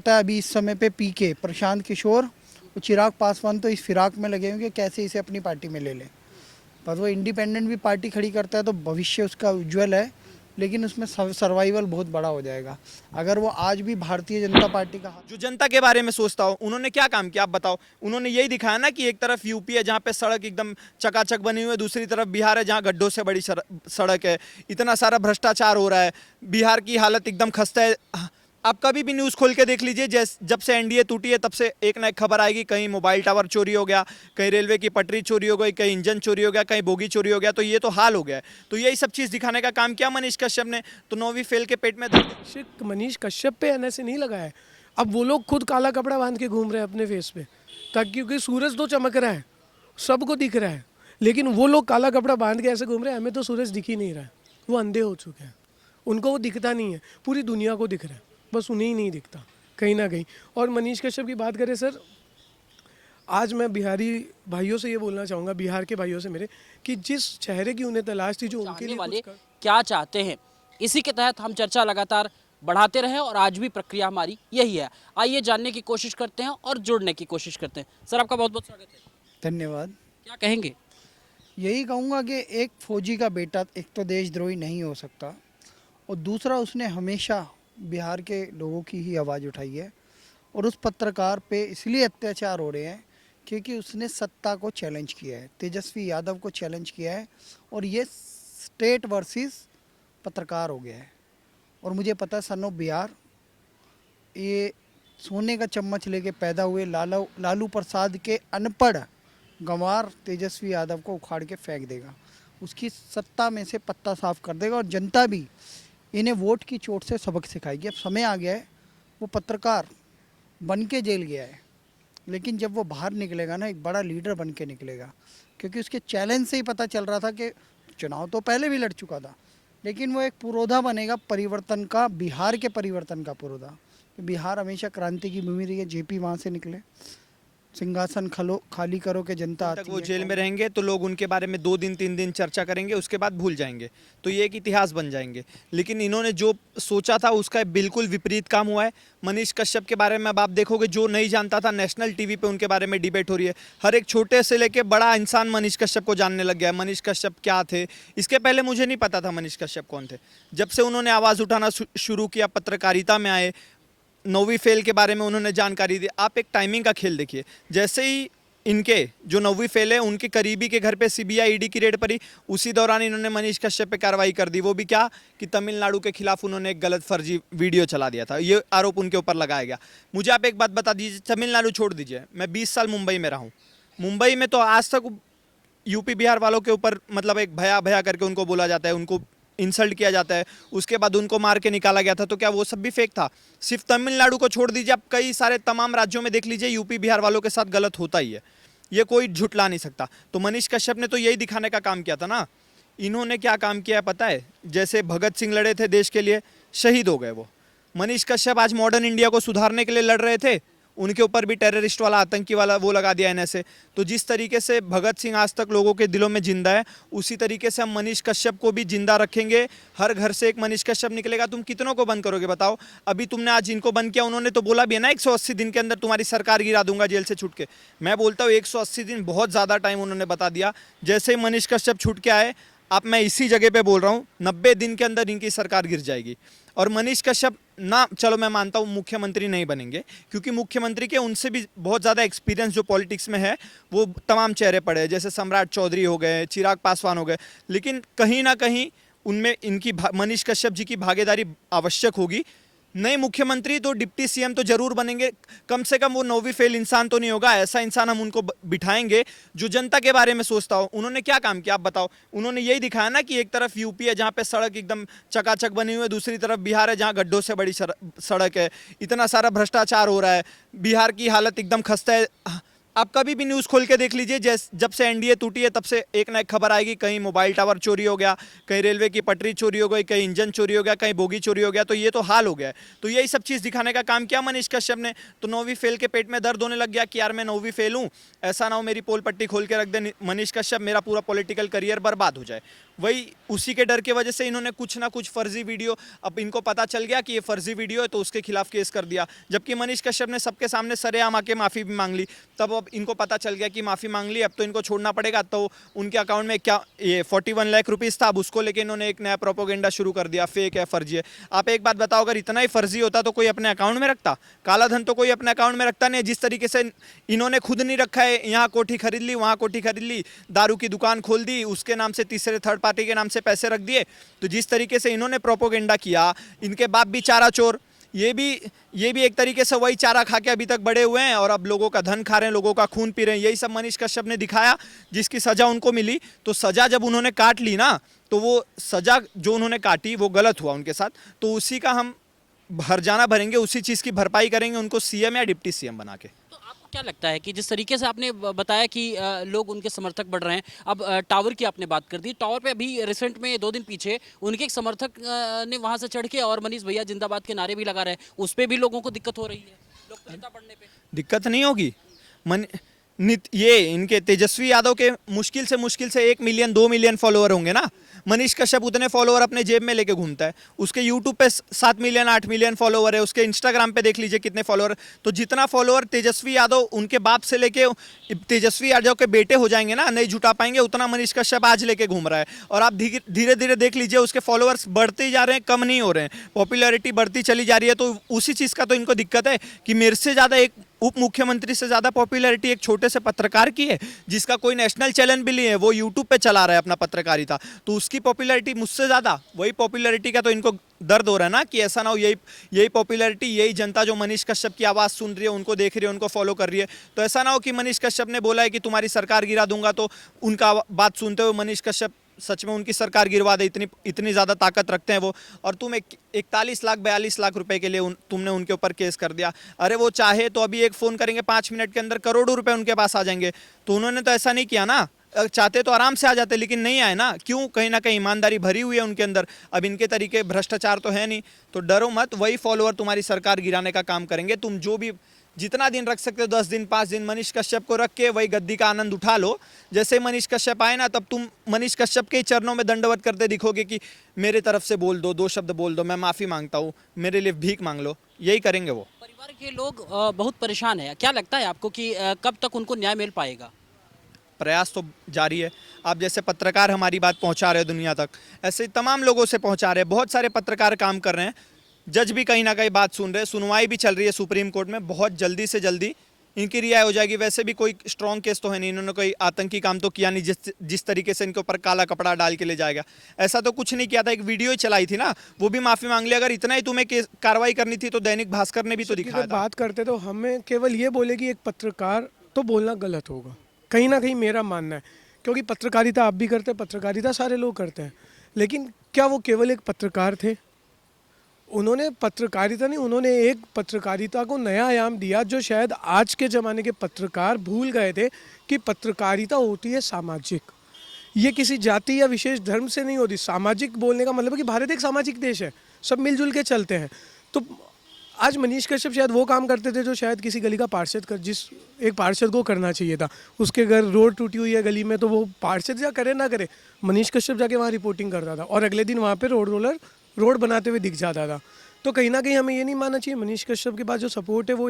पता है अभी इस समय पे पीके प्रशांत किशोर और चिराग पासवान तो इस फिराक में लगे होंगे कैसे इसे अपनी पार्टी में ले लें। पर वो इंडिपेंडेंट भी पार्टी खड़ी करता है तो भविष्य उसका उज्जवल है, लेकिन उसमें सर्वाइवल बहुत बड़ा हो जाएगा अगर वो आज भी भारतीय जनता पार्टी का जो जनता के बारे में सोचता हो, उन्होंने क्या काम किया आप बताओ। उन्होंने यही दिखाया ना कि एक तरफ यूपी है जहाँ पे सड़क एकदम चकाचक बनी हुई है, दूसरी तरफ बिहार है जहाँ गड्ढों से बड़ी सड़क है, इतना सारा भ्रष्टाचार हो रहा है, बिहार की हालत एकदम खस्ता है। आप कभी भी न्यूज़ खोल के देख लीजिए, जब से एनडीए टूटी है तब से एक ना एक खबर आएगी, कहीं मोबाइल टावर चोरी हो गया, कहीं रेलवे की पटरी चोरी हो गई, कहीं इंजन चोरी हो गया, कहीं बोगी चोरी हो गया। तो ये तो हाल हो गया है। तो यही सब चीज़ दिखाने का काम किया मनीष कश्यप ने। तो 9वीं फेल के पेट में दर्द। मनीष कश्यप पे एनएसए नहीं लगा है। अब वो लोग खुद काला कपड़ा बांध के घूम रहे हैं अपने फेस पे, ताकि क्योंकि सूरज तो चमक रहा है, सबको दिख रहा है, लेकिन वो लोग काला कपड़ा बांध के ऐसे घूम रहे हैं, हमें तो सूरज दिख ही नहीं रहा है। वो अंधे हो चुके हैं, उनको वो दिखता नहीं है, पूरी दुनिया को दिख रहा है, बस उन्हें ही नहीं दिखता कहीं ना कहीं। और मनीष कश्यप की बात करें सर, आज मैं बिहारी भाइयों से ये बोलना चाहूँगा, बिहार के भाइयों से मेरे, कि जिस चेहरे की उन्हें तलाश थी, जो उनके लिए वाले क्या चाहते हैं, इसी के तहत हम चर्चा लगातार बढ़ाते रहे और आज भी प्रक्रिया हमारी यही है। आइए जानने की कोशिश करते हैं और जुड़ने की कोशिश करते हैं। सर आपका बहुत बहुत स्वागत है। धन्यवाद। क्या कहेंगे? यही कहूँगा कि एक फौजी का बेटा एक तो देशद्रोही नहीं हो सकता, और दूसरा उसने हमेशा बिहार के लोगों की ही आवाज़ उठाई है। और उस पत्रकार पे इसलिए अत्याचार हो रहे हैं क्योंकि उसने सत्ता को चैलेंज किया है, तेजस्वी यादव को चैलेंज किया है, और ये स्टेट वर्सेस पत्रकार हो गया है। और मुझे पता है सन ऑफ बिहार, ये सोने का चम्मच लेके पैदा हुए लालू प्रसाद के अनपढ़ गंवार तेजस्वी यादव को उखाड़ के फेंक देगा, उसकी सत्ता में से पत्ता साफ कर देगा, और जनता भी इन्हें वोट की चोट से सबक सिखाएगी। अब समय आ गया है, वो पत्रकार बन के जेल गया है, लेकिन जब वो बाहर निकलेगा ना, एक बड़ा लीडर बन के निकलेगा, क्योंकि उसके चैलेंज से ही पता चल रहा था कि चुनाव तो पहले भी लड़ चुका था, लेकिन वो एक पुरोधा बनेगा परिवर्तन का, बिहार के परिवर्तन का पुरोधा। बिहार हमेशा क्रांति की भूमि रही है, जेपी वहाँ से निकले, सिंहासन खाली करो के जनता आती है। वो जेल में रहेंगे तो लोग उनके बारे में 2 दिन 3 दिन चर्चा करेंगे, उसके बाद भूल जाएंगे, तो ये एक इतिहास बन जाएंगे। लेकिन इन्होंने जो सोचा था उसका बिल्कुल विपरीत काम हुआ है। मनीष कश्यप के बारे में अब आप देखोगे, जो नहीं जानता था नेशनल टीवी पे उनके बारे में डिबेट हो रही है। हर एक छोटे से लेके बड़ा इंसान मनीष कश्यप को जानने लग गया है। मनीष कश्यप क्या थे, इसके पहले मुझे नहीं पता था मनीष कश्यप कौन थे। जब से उन्होंने आवाज़ उठाना शुरू किया, पत्रकारिता में आए, 9वीं फेल के बारे में उन्होंने जानकारी दी। आप एक टाइमिंग का खेल देखिए, जैसे ही इनके जो 9वीं फेल है उनके करीबी के घर पे सीबीआई ईडी की रेड पड़ी, उसी दौरान इन्होंने मनीष कश्यप पे कार्रवाई कर दी। वो भी क्या कि तमिलनाडु के खिलाफ उन्होंने एक गलत फर्जी वीडियो चला दिया था, ये आरोप उनके ऊपर लगाया गया। मुझे आप एक बात बता दीजिए, तमिलनाडु छोड़ दीजिए, मैं 20 साल मुंबई में रहा हूँ। मुंबई में तो आज तक यूपी बिहार वालों के ऊपर मतलब एक भया भया करके उनको बोला जाता है, उनको इंसल्ट किया जाता है, उसके बाद उनको मार के निकाला गया था। तो क्या वो सब भी फेक था? सिर्फ तमिलनाडु को छोड़ दीजिए, आप कई सारे तमाम राज्यों में देख लीजिए, यूपी बिहार वालों के साथ गलत होता ही है, ये कोई झुटला नहीं सकता। तो मनीष कश्यप ने तो यही दिखाने का काम किया था ना। इन्होंने क्या काम किया है पता है? जैसे भगत सिंह लड़े थे देश के लिए, शहीद हो गए वो। मनीष कश्यप आज मॉडर्न इंडिया को सुधारने के लिए लड़ रहे थे, उनके ऊपर भी टेररिस्ट वाला, आतंकी वाला वो लगा दिया एनएसए। तो जिस तरीके से भगत सिंह आज तक लोगों के दिलों में जिंदा है, उसी तरीके से हम मनीष कश्यप को भी जिंदा रखेंगे। हर घर से एक मनीष कश्यप निकलेगा। तुम कितनों को बंद करोगे बताओ? अभी तुमने आज इनको बंद किया, उन्होंने तो बोला भी है ना 180 दिन के अंदर तुम्हारी सरकार गिरा दूंगा जेल से छूट के। मैं बोलता हूँ 180 दिन बहुत ज़्यादा टाइम उन्होंने बता दिया। जैसे ही मनीष कश्यप छूट के आए, अब मैं इसी जगह पे बोल रहा हूँ, 90 दिन के अंदर इनकी सरकार गिर जाएगी। और मनीष कश्यप ना, चलो मैं मानता हूँ मुख्यमंत्री नहीं बनेंगे, क्योंकि मुख्यमंत्री के उनसे भी बहुत ज़्यादा एक्सपीरियंस जो पॉलिटिक्स में है वो तमाम चेहरे पड़े हैं, जैसे सम्राट चौधरी हो गए, चिराग पासवान हो गए। लेकिन कहीं ना कहीं उनमें इनकी मनीष कश्यप जी की भागीदारी आवश्यक होगी। नए मुख्यमंत्री तो डिप्टी सीएम तो जरूर बनेंगे, कम से कम वो 9वीं फेल इंसान तो नहीं होगा। ऐसा इंसान हम उनको बिठाएंगे जो जनता के बारे में सोचता हो। उन्होंने क्या काम किया आप बताओ? उन्होंने यही दिखाया ना कि एक तरफ यूपी है जहाँ पे सड़क एकदम चकाचक बनी हुई है, दूसरी तरफ बिहार है जहाँ गड्ढों से बड़ी सड़क है, इतना सारा भ्रष्टाचार हो रहा है, बिहार की हालत एकदम खस्ता है। आप कभी भी न्यूज़ खोल के देख लीजिए, जब से एनडीए टूटी है तब से एक ना एक खबर आएगी, कहीं मोबाइल टावर चोरी हो गया, कहीं रेलवे की पटरी चोरी हो गई, कहीं इंजन चोरी हो गया, कहीं बोगी चोरी हो गया। तो ये तो हाल हो गया है। तो यही सब चीज़ दिखाने का काम किया मनीष कश्यप ने। तो 9वीं फेल के पेट में दर्द होने लग गया कि यार मैं 9वीं फेल हूँ, ऐसा ना हो मेरी पोल पट्टी खोल के रख दे मनीष कश्यप, मेरा पूरा पॉलिटिकल करियर बर्बाद हो जाए। वही उसी के डर के वजह से इन्होंने कुछ ना कुछ फर्जी वीडियो, अब इनको पता चल गया कि ये फर्जी वीडियो है तो उसके खिलाफ केस कर दिया, जबकि मनीष कश्यप ने सबके सामने सरेआम आके माफ़ी भी मांग ली। तब अब इनको पता चल गया कि माफ़ी मांग ली, अब तो इनको छोड़ना पड़ेगा। तो उनके अकाउंट में क्या ये 41 लाख रुपीज़ था, अब उसको लेके इन्होंने एक नया प्रोपोगेंडा शुरू कर दिया, फेक है, फर्जी है। आप एक बात बताओ, अगर इतना ही फर्जी होता तो कोई अपने अकाउंट में रखता? काला धन तो कोई अपने अकाउंट में रखता नहीं। जिस तरीके से इन्होंने खुद नहीं रखा है, यहाँ कोठी खरीद ली, वहाँ कोठी खरीद ली, दारू की दुकान खोल दी, उसके नाम से तीसरे थर्ड पार्टी के नाम से पैसे रख दिए। तो जिस तरीके से इन्होंने प्रोपोगेंडा किया, इनके बाप भी चारा चोर, ये भी एक तरीके से वही चारा खा के अभी तक बड़े हुए हैं और अब लोगों का धन खा रहे हैं, लोगों का खून पी रहे हैं। यही सब मनीष कश्यप ने दिखाया, जिसकी सजा उनको मिली। तो सजा जब उन्होंने काट ली ना, तो वो सजा जो उन्होंने काटी वो गलत हुआ उनके साथ, तो उसी का हम हर्जाना भरेंगे, उसी चीज़ की भरपाई करेंगे, उनको सीएम या डिप्टी सीएम बना के। तो आपको क्या लगता है कि जिस तरीके से आपने बताया कि लोग उनके समर्थक बढ़ रहे हैं, अब टावर की आपने बात कर दी, टावर पे अभी रिसेंट में 2 दिन पीछे उनके एक समर्थक ने वहां से चढ़ के और मनीष भैया जिंदाबाद के नारे भी लगा रहे हैं, उस पर भी लोगों को दिक्कत हो रही है, लोकप्रियता बढ़ने पे। दिक्कत नहीं होगी। ये इनके तेजस्वी यादव के मुश्किल से 1 मिलियन 2 मिलियन फॉलोअर होंगे ना। मनीष कश्यप उतने फॉलोअर अपने जेब में लेके घूमता है। उसके यूट्यूब पे 7 मिलियन 8 मिलियन फॉलोअर है, उसके इंस्टाग्राम पे देख लीजिए कितने फॉलोअर। तो जितना फॉलोअर तेजस्वी यादव उनके बाप से लेके तेजस्वी यादव के बेटे हो जाएंगे ना, नहीं जुटा पाएंगे, उतना मनीष कश्यप आज लेके घूम रहा है। और आप धीरे धीरे देख लीजिए उसके फॉलोअर्स बढ़ते ही जा रहे हैं, कम नहीं हो रहे हैं, पॉपुलैरिटी बढ़ती चली जा रही है। तो उसी चीज़ का तो इनको दिक्कत है कि मेरे से ज़्यादा, एक उप मुख्यमंत्री से ज़्यादा पॉपुलैरिटी एक छोटे से पत्रकार की है, जिसका कोई नेशनल चैनल भी नहीं है, वो यूट्यूब पे चला रहा है अपना पत्रकारिता, तो उसकी पॉपुलैरिटी मुझसे ज़्यादा। वही पॉपुलैरिटी का तो इनको दर्द हो रहा है ना, कि ऐसा ना हो यही पॉपुलैरिटी, यही जनता जो मनीष कश्यप की आवाज़ सुन रही है, उनको देख रही है, उनको फॉलो कर रही है, तो ऐसा ना हो कि मनीष कश्यप ने बोला है कि तुम्हारी सरकार गिरा दूंगा, तो उनका बात सुनते हुए मनीष कश्यप सच में उनकी सरकार गिरवा दे, इतनी ज़्यादा ताकत रखते हैं वो। और तुम 41 लाख 42 लाख रुपए के लिए तुमने उनके ऊपर केस कर दिया। अरे वो चाहे तो अभी एक फ़ोन करेंगे, 5 मिनट के अंदर करोड़ों रुपए उनके पास आ जाएंगे। तो उन्होंने तो ऐसा नहीं किया ना, चाहते तो आराम से आ जाते, लेकिन नहीं आए ना। क्यों? कहीं ना कहीं ईमानदारी भरी हुई है उनके अंदर। अब इनके तरीके भ्रष्टाचार तो है नहीं, तो डरो मत, वही फॉलोअर तुम्हारी सरकार गिराने का काम करेंगे। तुम जो भी जितना दिन रख सकते हो, 10 दिन 5 दिन मनीष कश्यप को रख के वही गद्दी का आनंद उठा लो। जैसे मनीष कश्यप आए ना, तब तुम मनीष कश्यप के चरणों में दंडवत करते दिखोगे कि मेरे तरफ से बोल दो, 2 शब्द बोल दो, मैं माफ़ी मांगता हूँ, मेरे लिए भीख मांग लो, यही करेंगे वो। परिवार के लोग बहुत परेशान है, क्या लगता है आपको कि कब तक उनको न्याय मिल पाएगा? प्रयास तो जारी है। आप जैसे पत्रकार हमारी बात पहुंचा रहे हैं दुनिया तक, ऐसे तमाम लोगों से पहुंचा रहे हैं। बहुत सारे पत्रकार काम कर रहे हैं, जज भी कहीं ना कहीं बात सुन रहे हैं, सुनवाई भी चल रही है सुप्रीम कोर्ट में। बहुत जल्दी से जल्दी इनकी रिहाई हो जाएगी। वैसे भी कोई स्ट्रॉन्ग केस तो है नहीं, इन्होंने कोई आतंकी काम तो किया नहीं जिस तरीके से इनके ऊपर काला कपड़ा डाल के ले जाएगा। ऐसा तो कुछ नहीं किया था, एक वीडियो ही चलाई थी ना, वो भी माफ़ी मांग ली। अगर इतना ही तुम्हें कार्रवाई करनी थी तो दैनिक भास्कर ने भी तो दिखाया था। बात करते तो हमें केवल ये बोले कि एक पत्रकार तो बोलना गलत होगा, कहीं ना कहीं मेरा मानना है, क्योंकि पत्रकारिता आप भी करते हैं, पत्रकारिता सारे लोग करते हैं, लेकिन क्या वो केवल एक पत्रकार थे? उन्होंने पत्रकारिता नहीं, उन्होंने एक पत्रकारिता को नया आयाम दिया, जो शायद आज के ज़माने के पत्रकार भूल गए थे कि पत्रकारिता होती है सामाजिक। ये किसी जाति या विशेष धर्म से नहीं होती। सामाजिक बोलने का मतलब है कि भारत एक सामाजिक देश है, सब मिलजुल के चलते हैं। तो आज मनीष कश्यप शायद वो काम करते थे जो शायद किसी गली का पार्षद जिस एक पार्षद को करना चाहिए था। उसके घर रोड टूटी हुई है गली में, तो वो पार्षद या करे ना करे, मनीष कश्यप जाके वहाँ रिपोर्टिंग करता था और अगले दिन वहाँ पे रोड बनाते हुए दिख जाता था। तो कहीं ना कहीं हमें ये नहीं मानना चाहिए, मनीष कश्यप के पास जो सपोर्ट है वो